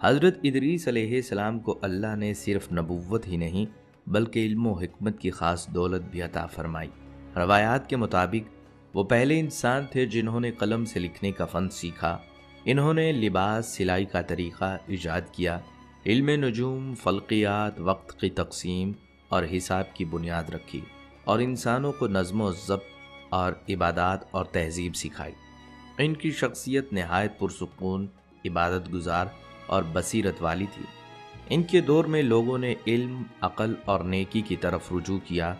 حضرت ادریس علیہ السلام کو اللہ نے صرف نبوت ہی نہیں بلکہ علم و حکمت کی خاص دولت بھی عطا فرمائی۔ روایات کے مطابق وہ پہلے انسان تھے جنہوں نے قلم سے لکھنے کا فن سیکھا۔ انہوں نے لباس سلائی کا طریقہ ایجاد کیا، علم نجوم، فلکیات، وقت کی تقسیم اور حساب کی بنیاد رکھی، اور انسانوں کو نظم و ضبط اور عبادات اور تہذیب سکھائی۔ ان کی شخصیت نہایت پرسکون، عبادت گزار اور بصیرت والی تھی۔ ان کے دور میں لوگوں نے علم، عقل اور نیکی کی طرف رجوع کیا۔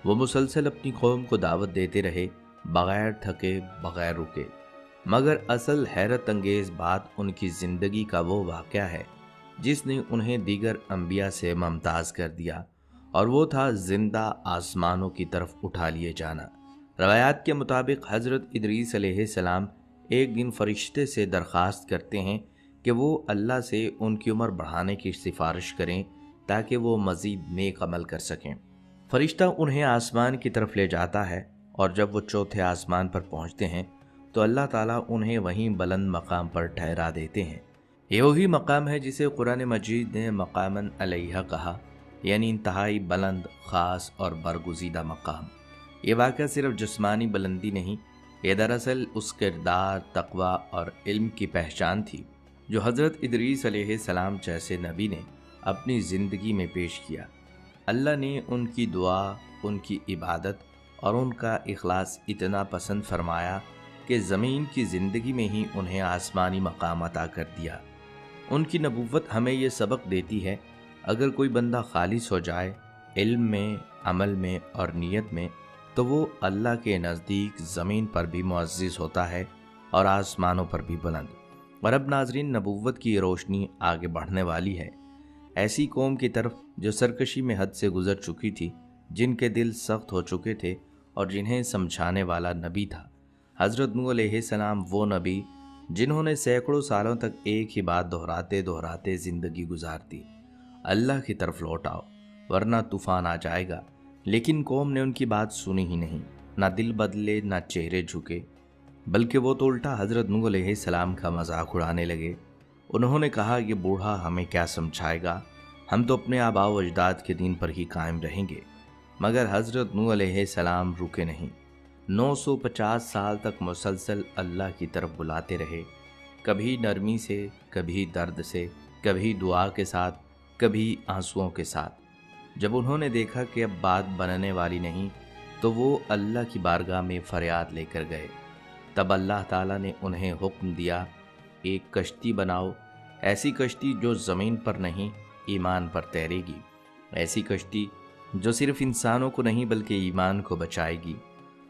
وہ مسلسل اپنی قوم کو دعوت دیتے رہے، بغیر تھکے، بغیر رکے۔ مگر اصل حیرت انگیز بات ان کی زندگی کا وہ واقعہ ہے جس نے انہیں دیگر انبیاء سے ممتاز کر دیا، اور وہ تھا زندہ آسمانوں کی طرف اٹھا لیے جانا۔ روایات کے مطابق حضرت ادریس علیہ السلام ایک دن فرشتے سے درخواست کرتے ہیں کہ وہ اللہ سے ان کی عمر بڑھانے کی سفارش کریں تاکہ وہ مزید نیک عمل کر سکیں۔ فرشتہ انہیں آسمان کی طرف لے جاتا ہے، اور جب وہ چوتھے آسمان پر پہنچتے ہیں تو اللہ تعالیٰ انہیں وہیں بلند مقام پر ٹھہرا دیتے ہیں۔ یہ وہی مقام ہے جسے قرآن مجید نے مقاماً علیہ کہا، یعنی انتہائی بلند، خاص اور برگزیدہ مقام۔ یہ واقعہ صرف جسمانی بلندی نہیں، یہ دراصل اس کردار، تقوی اور علم کی پہچان تھی جو حضرت ادریس علیہ السلام جیسے نبی نے اپنی زندگی میں پیش کیا۔ اللہ نے ان کی دعا، ان کی عبادت اور ان کا اخلاص اتنا پسند فرمایا کہ زمین کی زندگی میں ہی انہیں آسمانی مقام عطا کر دیا۔ ان کی نبوت ہمیں یہ سبق دیتی ہے، اگر کوئی بندہ خالص ہو جائے علم میں، عمل میں اور نیت میں، تو وہ اللہ کے نزدیک زمین پر بھی معزز ہوتا ہے اور آسمانوں پر بھی بلند۔ اور اب ناظرین، نبوت کی روشنی آگے بڑھنے والی ہے ایسی قوم کی طرف جو سرکشی میں حد سے گزر چکی تھی، جن کے دل سخت ہو چکے تھے اور جنہیں سمجھانے والا نبی تھا۔ حضرت نوح علیہ السلام وہ نبی جنہوں نے سینکڑوں سالوں تک ایک ہی بات دہراتے دہراتے زندگی گزار دی، اللہ کی طرف لوٹ آؤ ورنہ طوفان آ جائے گا۔ لیکن قوم نے ان کی بات سنی ہی نہیں، نہ دل بدلے، نہ چہرے جھکے، بلکہ وہ تو الٹا حضرت نوح علیہ السلام کا مذاق اڑانے لگے۔ انہوں نے کہا، یہ بوڑھا ہمیں کیا سمجھائے گا، ہم تو اپنے آباء و اجداد کے دین پر ہی قائم رہیں گے۔ مگر حضرت نوح علیہ السلام رکے نہیں، 950 سال تک مسلسل اللہ کی طرف بلاتے رہے، کبھی نرمی سے، کبھی درد سے، کبھی دعا کے ساتھ، کبھی آنسوؤں کے ساتھ۔ جب انہوں نے دیکھا کہ اب بات بننے والی نہیں تو وہ اللہ کی بارگاہ میں فریاد لے کر گئے۔ تب اللہ تعالیٰ نے انہیں حکم دیا، ایک کشتی بناؤ، ایسی کشتی جو زمین پر نہیں ایمان پر تیرے گی، ایسی کشتی جو صرف انسانوں کو نہیں بلکہ ایمان کو بچائے گی۔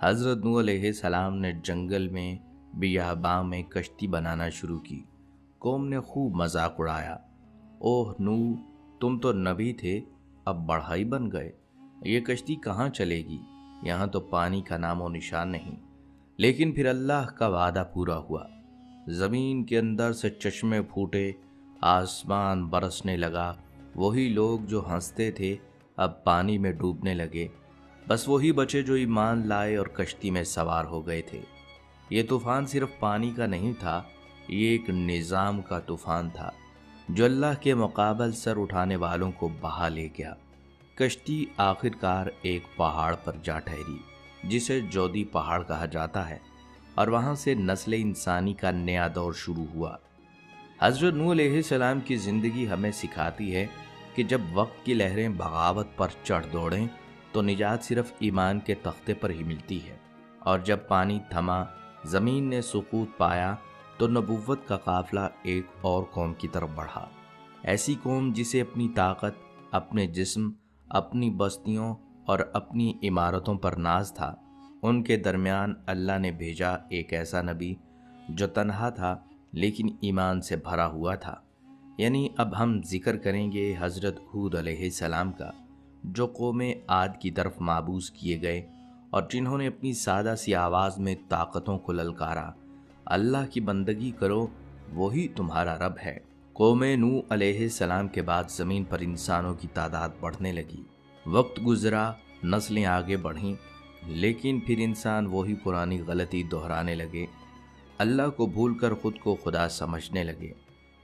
حضرت نوح علیہ السلام نے جنگل میں، بیاباں میں کشتی بنانا شروع کی۔ قوم نے خوب مذاق اڑایا، اوہ نوح، تم تو نبی تھے، اب بڑھائی بن گئے، یہ کشتی کہاں چلے گی، یہاں تو پانی کا نام و نشان نہیں۔ لیکن پھر اللہ کا وعدہ پورا ہوا، زمین کے اندر سے چشمے پھوٹے، آسمان برسنے لگا، وہی لوگ جو ہنستے تھے اب پانی میں ڈوبنے لگے، بس وہی بچے جو ایمان لائے اور کشتی میں سوار ہو گئے تھے۔ یہ طوفان صرف پانی کا نہیں تھا، یہ ایک نظام کا طوفان تھا جو اللہ کے مقابل سر اٹھانے والوں کو بہا لے گیا۔ کشتی آخر کار ایک پہاڑ پر جا ٹھہری جسے جودی پہاڑ کہا جاتا ہے، اور وہاں سے نسل انسانی کا نیا دور شروع ہوا۔ حضرت نوح علیہ السلام کی زندگی ہمیں سکھاتی ہے کہ جب وقت کی لہریں بغاوت پر چڑھ دوڑیں تو نجات صرف ایمان کے تختے پر ہی ملتی ہے، اور جب پانی تھما، زمین نے سقوط پایا، تو نبوت کا قافلہ ایک اور قوم کی طرف بڑھا، ایسی قوم جسے اپنی طاقت، اپنے جسم، اپنی بستیوں اور اپنی عمارتوں پر ناز تھا۔ ان کے درمیان اللہ نے بھیجا ایک ایسا نبی جو تنہا تھا لیکن ایمان سے بھرا ہوا تھا۔ یعنی اب ہم ذکر کریں گے حضرت ہود علیہ السلام کا، جو قوم عاد کی طرف مابعوث کیے گئے اور جنہوں نے اپنی سادہ سی آواز میں طاقتوں کو للکارا، اللہ کی بندگی کرو، وہی تمہارا رب ہے۔ قوم نوح علیہ السلام کے بعد زمین پر انسانوں کی تعداد بڑھنے لگی، وقت گزرا، نسلیں آگے بڑھیں، لیکن پھر انسان وہی پرانی غلطی دہرانے لگے، اللہ کو بھول کر خود کو خدا سمجھنے لگے۔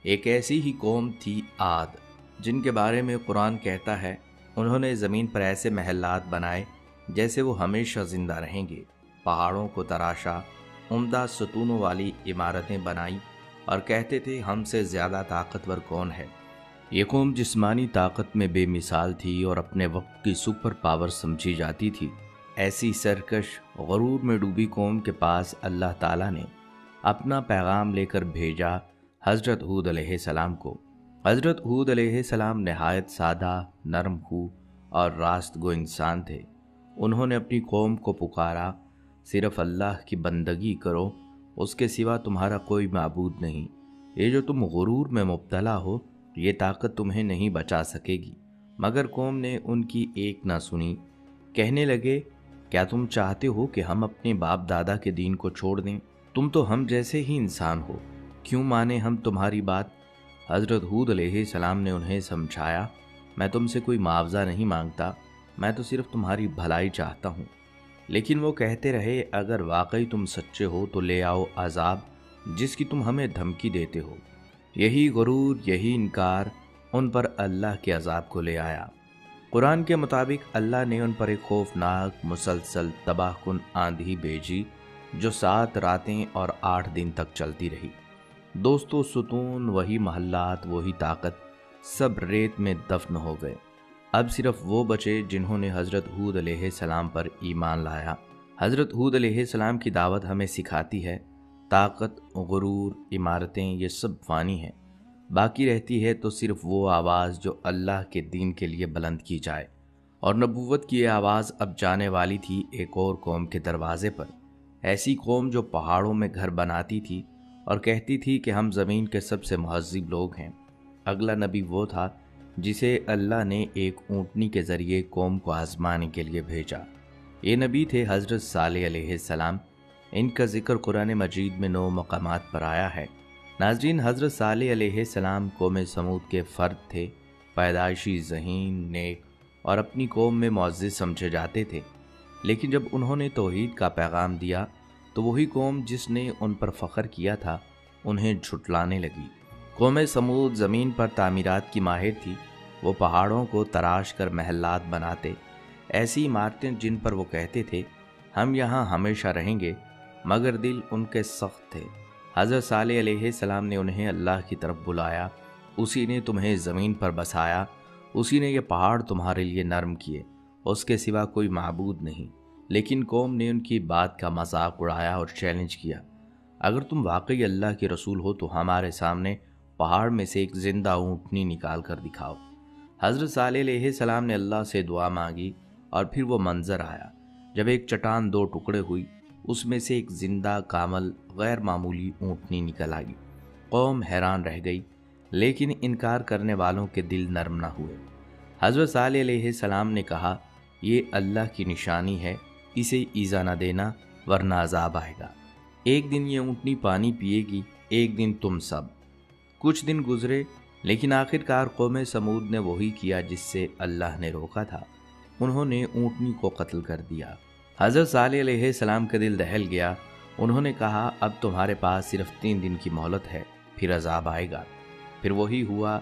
ایک ایسی ہی قوم تھی عاد، جن کے بارے میں قرآن کہتا ہے انہوں نے زمین پر ایسے محلات بنائے جیسے وہ ہمیشہ زندہ رہیں گے، پہاڑوں کو تراشا، عمدہ ستونوں والی عمارتیں بنائیں اور کہتے تھے ہم سے زیادہ طاقتور کون ہے۔ یہ قوم جسمانی طاقت میں بے مثال تھی اور اپنے وقت کی سپر پاور سمجھی جاتی تھی۔ ایسی سرکش غرور میں ڈوبی قوم کے پاس اللہ تعالیٰ نے اپنا پیغام لے کر بھیجا حضرت ہود علیہ السلام کو۔ حضرت ہود علیہ السلام نہایت سادہ، نرم خو اور راست گو انسان تھے۔ انہوں نے اپنی قوم کو پکارا، صرف اللہ کی بندگی کرو، اس کے سوا تمہارا کوئی معبود نہیں۔ یہ جو تم غرور میں مبتلا ہو، یہ طاقت تمہیں نہیں بچا سکے گی۔ مگر قوم نے ان کی ایک نہ سنی۔ کہنے لگے، کیا تم چاہتے ہو کہ ہم اپنے باپ دادا کے دین کو چھوڑ دیں؟ تم تو ہم جیسے ہی انسان ہو، کیوں مانے ہم تمہاری بات؟ حضرت ہود علیہ السلام نے انہیں سمجھایا، میں تم سے کوئی معاوضہ نہیں مانگتا، میں تو صرف تمہاری بھلائی چاہتا ہوں۔ لیکن وہ کہتے رہے، اگر واقعی تم سچے ہو تو لے آؤ عذاب جس کی تم ہمیں دھمکی دیتے ہو۔ یہی غرور، یہی انکار ان پر اللہ کے عذاب کو لے آیا۔ قرآن کے مطابق اللہ نے ان پر ایک خوفناک مسلسل تباہ کن آندھی بھیجی جو 7 راتیں اور 8 دن تک چلتی رہی۔ دوستو، ستون، وہی محلات، وہی طاقت، سب ریت میں دفن ہو گئے۔ اب صرف وہ بچے جنہوں نے حضرت ہود علیہ السلام پر ایمان لایا۔ حضرت ہود علیہ السلام کی دعوت ہمیں سکھاتی ہے، طاقت، غرور، عمارتیں یہ سب فانی ہیں، باقی رہتی ہے تو صرف وہ آواز جو اللہ کے دین کے لیے بلند کی جائے۔ اور نبوت کی یہ آواز اب جانے والی تھی ایک اور قوم کے دروازے پر، ایسی قوم جو پہاڑوں میں گھر بناتی تھی اور کہتی تھی کہ ہم زمین کے سب سے مہذب لوگ ہیں۔ اگلا نبی وہ تھا جسے اللہ نے ایک اونٹنی کے ذریعے قوم کو آزمانے کے لیے بھیجا۔ یہ نبی تھے حضرت صالح علیہ السلام۔ ان کا ذکر قرآن مجید میں 9 مقامات پر آیا ہے۔ ناظرین، حضرت صالح علیہ السلام قوم سمود کے فرد تھے، پیدائشی، ذہین، نیک اور اپنی قوم میں معزز سمجھے جاتے تھے۔ لیکن جب انہوں نے توحید کا پیغام دیا تو وہی قوم جس نے ان پر فخر کیا تھا انہیں جھٹلانے لگی۔ قوم سمود زمین پر تعمیرات کی ماہر تھی۔ وہ پہاڑوں کو تراش کر محلات بناتے، ایسی عمارتیں جن پر وہ کہتے تھے ہم یہاں ہمیشہ رہیں گے، مگر دل ان کے سخت تھے۔ حضرت صالح علیہ السلام نے انہیں اللہ کی طرف بلایا، اسی نے تمہیں زمین پر بسایا، اسی نے یہ پہاڑ تمہارے لیے نرم کیے، اس کے سوا کوئی معبود نہیں۔ لیکن قوم نے ان کی بات کا مذاق اڑایا اور چیلنج کیا، اگر تم واقعی اللہ کے رسول ہو تو ہمارے سامنے پہاڑ میں سے ایک زندہ اونٹنی نکال کر دکھاؤ۔ حضرت صالح علیہ السلام نے اللہ سے دعا مانگی اور پھر وہ منظر آیا جب ایک چٹان 2 ٹکڑے ہوئی، اس میں سے ایک زندہ کامل غیر معمولی اونٹنی نکل آئی۔ قوم حیران رہ گئی، لیکن انکار کرنے والوں کے دل نرم نہ ہوئے۔ حضرت صالح علیہ السلام نے کہا، یہ اللہ کی نشانی ہے، اسے ایذا نہ دینا ورنہ عذاب آئے گا۔ ایک دن یہ اونٹنی پانی پیے گی، ایک دن تم سب۔ کچھ دن گزرے، لیکن آخرکار قوم سمود نے وہی کیا جس سے اللہ نے روکا تھا، انہوں نے اونٹنی کو قتل کر دیا۔ حضرت صالح علیہ السلام کا دل دہل گیا، انہوں نے کہا اب تمہارے پاس صرف 3 دن کی مہلت ہے، پھر عذاب آئے گا۔ پھر وہی ہوا،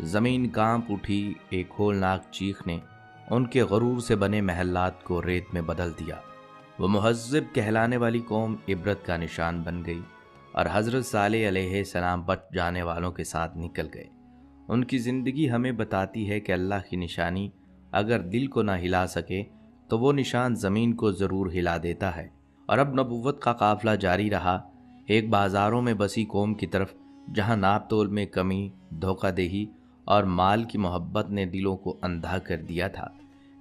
زمین کانپ اٹھی، ایک ہولناک چیخ نے ان کے غرور سے بنے محلات کو ریت میں بدل دیا۔ وہ مہذب کہلانے والی قوم عبرت کا نشان بن گئی اور حضرت صالح علیہ السلام بچ جانے والوں کے ساتھ نکل گئے۔ ان کی زندگی ہمیں بتاتی ہے کہ اللہ کی نشانی اگر دل کو نہ ہلا سکے تو وہ نشان زمین کو ضرور ہلا دیتا ہے۔ اور اب نبوت کا قافلہ جاری رہا، ایک بازاروں میں بسی قوم کی طرف جہاں ناپ تول میں کمی، دھوکہ دہی اور مال کی محبت نے دلوں کو اندھا کر دیا تھا۔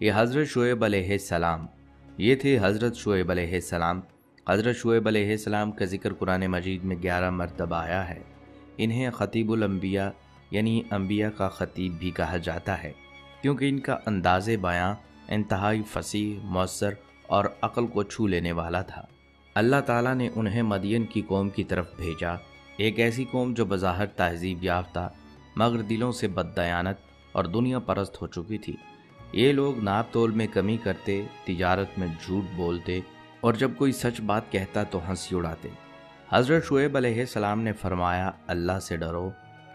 یہ حضرت شعیب علیہ السلام، یہ تھے حضرت شعیب علیہ السلام۔ حضرت شعیب علیہ السلام کا ذکر قرآن مجید میں 11 مرتبہ آیا ہے۔ انہیں خطیب الانبیاء یعنی انبیاء کا خطیب بھی کہا جاتا ہے، کیونکہ ان کا انداز بیاں انتہائی فصیح، مؤثر اور عقل کو چھو لینے والا تھا۔ اللہ تعالیٰ نے انہیں مدین کی قوم کی طرف بھیجا، ایک ایسی قوم جو بظاہر تہذیب یافتہ مگر دلوں سے بددیانت اور دنیا پرست ہو چکی تھی۔ یہ لوگ ناپ تول میں کمی کرتے، تجارت میں جھوٹ بولتے اور جب کوئی سچ بات کہتا تو ہنسی اڑاتے۔ حضرت شعیب علیہ السلام نے فرمایا، اللہ سے ڈرو،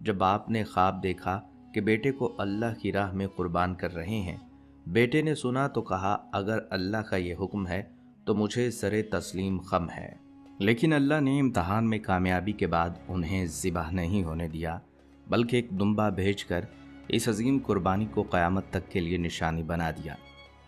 جب باپ نے خواب دیکھا کہ بیٹے کو اللہ کی راہ میں قربان کر رہے ہیں، بیٹے نے سنا تو کہا اگر اللہ کا یہ حکم ہے تو مجھے سر تسلیم خم ہے، لیکن اللہ نے امتحان میں کامیابی کے بعد انہیں ذبح نہیں ہونے دیا، بلکہ ایک دمبا بھیج کر اس عظیم قربانی کو قیامت تک کے لیے نشانی بنا دیا۔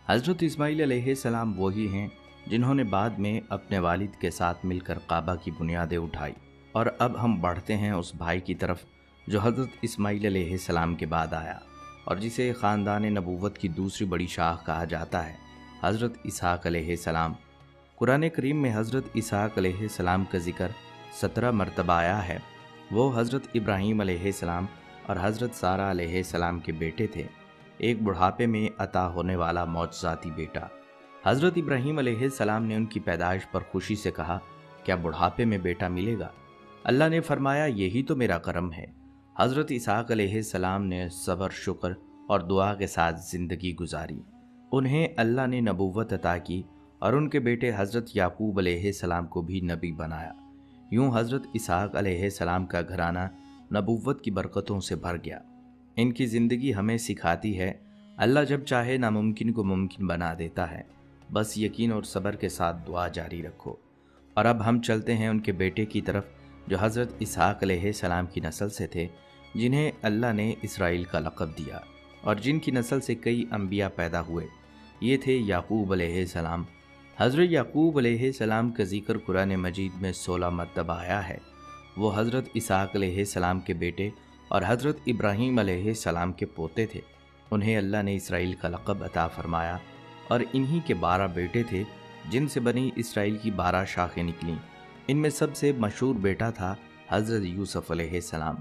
حضرت اسماعیل علیہ السلام وہی ہیں جنہوں نے بعد میں اپنے والد کے ساتھ مل کر کعبہ کی بنیادیں اٹھائی۔ اور اب ہم بڑھتے ہیں اس بھائی کی طرف جو حضرت اسماعیل علیہ السلام کے بعد آیا اور جسے خاندان نبوت کی دوسری بڑی شاخ کہا جاتا ہے، حضرت اسحاق علیہ السلام۔ قرآن کریم میں حضرت اسحاق علیہ السلام کا ذکر 17 مرتبہ آیا ہے۔ وہ حضرت ابراہیم علیہ السلام اور حضرت سارہ علیہ السلام کے بیٹے تھے، ایک بڑھاپے میں عطا ہونے والا معجزاتی بیٹا۔ حضرت ابراہیم علیہ السلام نے ان کی پیدائش پر خوشی سے کہا، کیا بڑھاپے میں بیٹا ملے گا؟ اللہ نے فرمایا، یہی تو میرا کرم ہے۔ حضرت اسحاق علیہ السلام نے صبر، شکر اور دعا کے ساتھ زندگی گزاری۔ انہیں اللہ نے نبوت عطا کی اور ان کے بیٹے حضرت یعقوب علیہ السلام کو بھی نبی بنایا۔ یوں حضرت اسحاق علیہ السلام کا گھرانہ نبوت کی برکتوں سے بھر گیا۔ ان کی زندگی ہمیں سکھاتی ہے، اللہ جب چاہے ناممکن کو ممکن بنا دیتا ہے، بس یقین اور صبر کے ساتھ دعا جاری رکھو۔ اور اب ہم چلتے ہیں ان کے بیٹے کی طرف جو حضرت اسحاق علیہ السلام کی نسل سے تھے، جنہیں اللہ نے اسرائیل کا لقب دیا اور جن کی نسل سے کئی انبیاء پیدا ہوئے۔ یہ تھے یعقوب علیہ السلام۔ حضرت یعقوب علیہ السلام کا ذکر قرآن مجید میں 16 مرتبہ آیا ہے۔ وہ حضرت اسحاق علیہ السلام کے بیٹے اور حضرت ابراہیم علیہ السلام کے پوتے تھے۔ انہیں اللہ نے اسرائیل کا لقب عطا فرمایا اور انہی کے 12 بیٹے تھے جن سے بنی اسرائیل کی 12 شاخیں نکلیں۔ ان میں سب سے مشہور بیٹا تھا حضرت یوسف علیہ السلام۔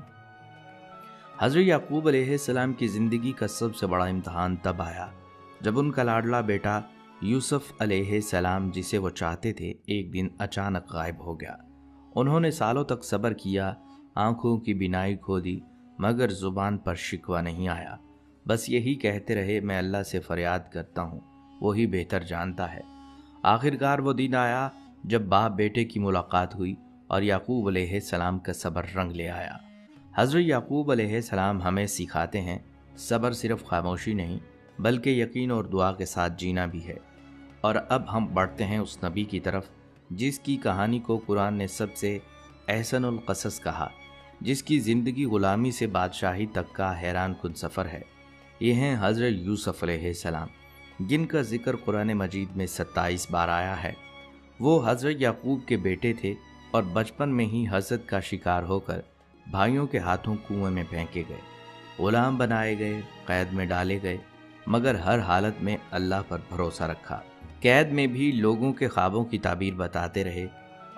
حضرت یعقوب علیہ السلام کی زندگی کا سب سے بڑا امتحان تب آیا جب ان کا لاڈلا بیٹا یوسف علیہ السلام، جسے وہ چاہتے تھے، ایک دن اچانک غائب ہو گیا۔ انہوں نے سالوں تک صبر کیا، آنکھوں کی بینائی کھو دی، مگر زبان پر شکوہ نہیں آیا۔ بس یہی کہتے رہے، میں اللہ سے فریاد کرتا ہوں، وہی بہتر جانتا ہے۔ آخرکار وہ دن آیا جب باپ بیٹے کی ملاقات ہوئی اور یعقوب علیہ السلام کا صبر رنگ لے آیا۔ حضرت یعقوب علیہ السلام ہمیں سکھاتے ہیں، صبر صرف خاموشی نہیں بلکہ یقین اور دعا کے ساتھ جینا بھی ہے۔ اور اب ہم بڑھتے ہیں اس نبی کی طرف جس کی کہانی کو قرآن نے سب سے احسن القصص کہا، جس کی زندگی غلامی سے بادشاہی تک کا حیران کن سفر ہے۔ یہ ہیں حضرت یوسف علیہ السلام، جن کا ذکر قرآن مجید میں 27 بار آیا ہے۔ وہ حضرت یعقوب کے بیٹے تھے اور بچپن میں ہی حسد کا شکار ہو کر بھائیوں کے ہاتھوں کنویں میں پھینکے گئے، غلام بنائے گئے، قید میں ڈالے گئے، مگر ہر حالت میں اللہ پر بھروسہ رکھا۔ قید میں بھی لوگوں کے خوابوں کی تعبیر بتاتے رہے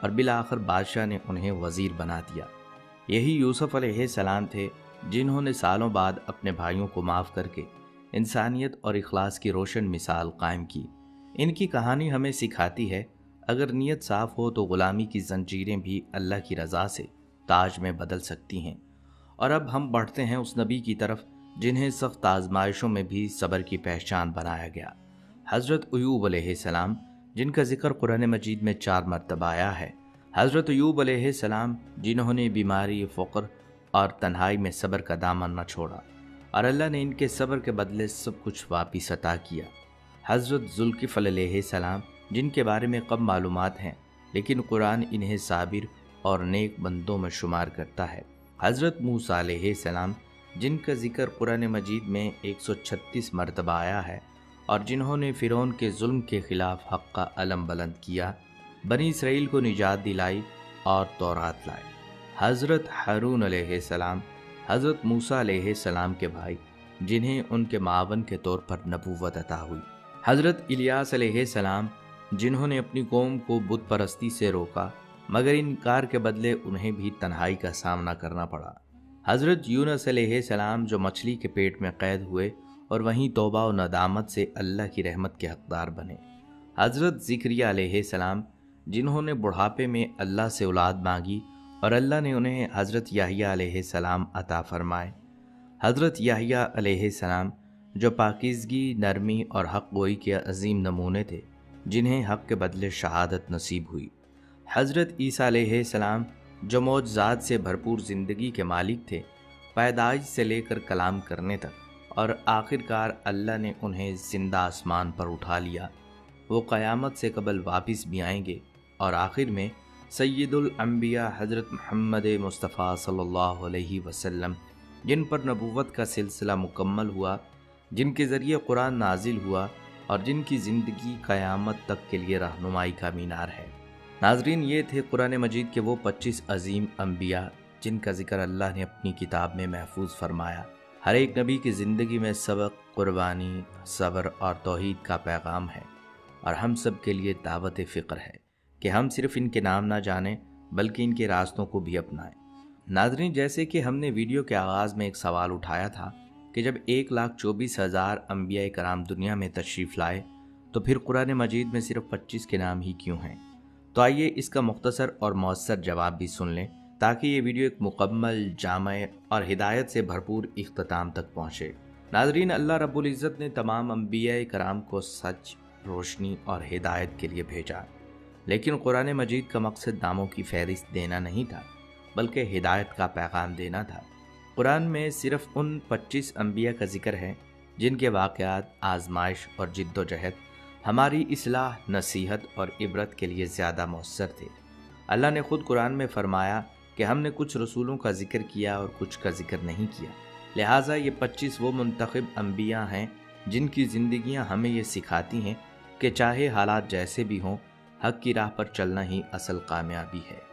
اور بالآخر بادشاہ نے انہیں وزیر بنا دیا۔ یہی یوسف علیہ السلام تھے جنہوں نے سالوں بعد اپنے بھائیوں کو معاف کر کے انسانیت اور اخلاص کی روشن مثال قائم کی۔ ان کی کہانی ہمیں سکھاتی ہے، اگر نیت صاف ہو تو غلامی کی زنجیریں بھی اللہ کی رضا سے تاج میں بدل سکتی ہیں۔ اور اب ہم بڑھتے ہیں اس نبی کی طرف جنہیں سخت آزمائشوں میں بھی صبر کی پہچان بنایا گیا، حضرت ایوب علیہ السلام، جن کا ذکر قرآن مجید میں 4 مرتبہ آیا ہے۔ حضرت ایوب علیہ السلام جنہوں نے بیماری، فقر اور تنہائی میں صبر کا دامن نہ چھوڑا اور اللہ نے ان کے صبر کے بدلے سب کچھ واپس عطا کیا۔ حضرت ذوالکفل علیہ السلام، جن کے بارے میں کم معلومات ہیں لیکن قرآن انہیں صابر اور نیک بندوں میں شمار کرتا ہے۔ حضرت موسیٰ علیہ السلام، جن کا ذکر قرآن مجید میں 136 مرتبہ آیا ہے اور جنہوں نے فرعون کے ظلم کے خلاف حق کا علم بلند کیا، بنی اسرائیل کو نجات دلائی اور تورات لائے۔ حضرت ہارون علیہ السلام، حضرت موسیٰ علیہ السلام کے بھائی، جنہیں ان کے معاون کے طور پر نبوت عطا ہوئی۔ حضرت الیاس علیہ السلام، جنہوں نے اپنی قوم کو بت پرستی سے روکا مگر انکار کے بدلے انہیں بھی تنہائی کا سامنا کرنا پڑا۔ حضرت یونس علیہ السلام، جو مچھلی کے پیٹ میں قید ہوئے اور وہیں توبہ و ندامت سے اللہ کی رحمت کے حقدار بنے۔ حضرت زکریا علیہ السلام، جنہوں نے بڑھاپے میں اللہ سے اولاد مانگی اور اللہ نے انہیں حضرت یحییٰ علیہ السلام عطا فرمائے۔ حضرت یحییٰ علیہ السلام، جو پاکیزگی، نرمی اور حق گوئی کے عظیم نمونے تھے، جنہیں حق کے بدلے شہادت نصیب ہوئی۔ حضرت عیسیٰ علیہ السلام، جو معجزات سے بھرپور زندگی کے مالک تھے پیدائش سے لے کر کلام کرنے تک، اور آخرکار اللہ نے انہیں زندہ آسمان پر اٹھا لیا۔ وہ قیامت سے قبل واپس بھی آئیں گے، اور آخر میں سید الانبیاء حضرت محمد مصطفیٰ صلی اللہ علیہ وسلم، جن پر نبوت کا سلسلہ مکمل ہوا، جن کے ذریعے قرآن نازل ہوا، اور جن کی زندگی قیامت تک کے لیے رہنمائی کا مینار ہے۔ ناظرین، یہ تھے قرآن مجید کے وہ 25 عظیم انبیاء جن کا ذکر اللہ نے اپنی کتاب میں محفوظ فرمایا۔ ہر ایک نبی کی زندگی میں سبق، قربانی، صبر اور توحید کا پیغام ہے، اور ہم سب کے لیے دعوت فکر ہے کہ ہم صرف ان کے نام نہ جانیں بلکہ ان کے راستوں کو بھی اپنائیں۔ ناظرین، جیسے کہ ہم نے ویڈیو کے آغاز میں ایک سوال اٹھایا تھا کہ جب 1,24,000 انبیاء کرام دنیا میں تشریف لائے تو پھر قرآن مجید میں صرف 25 کے نام ہی کیوں ہیں؟ تو آئیے اس کا مختصر اور مؤثر جواب بھی سن لیں تاکہ یہ ویڈیو ایک مکمل، جامع اور ہدایت سے بھرپور اختتام تک پہنچے۔ ناظرین، اللہ رب العزت نے تمام انبیاء کرام کو سچ، روشنی اور ہدایت کے لیے بھیجا، لیکن قرآن مجید کا مقصد ناموں کی فہرست دینا نہیں تھا بلکہ ہدایت کا پیغام دینا تھا۔ قرآن میں صرف ان 25 انبیاء کا ذکر ہے جن کے واقعات، آزمائش اور جد و جہد ہماری اصلاح، نصیحت اور عبرت کے لیے زیادہ مؤثر تھے۔ اللہ نے خود قرآن میں فرمایا کہ ہم نے کچھ رسولوں کا ذکر کیا اور کچھ کا ذکر نہیں کیا، لہٰذا یہ 25 وہ منتخب انبیاء ہیں جن کی زندگیاں ہمیں یہ سکھاتی ہیں کہ چاہے حالات جیسے بھی ہوں، حق کی راہ پر چلنا ہی اصل کامیابی ہے۔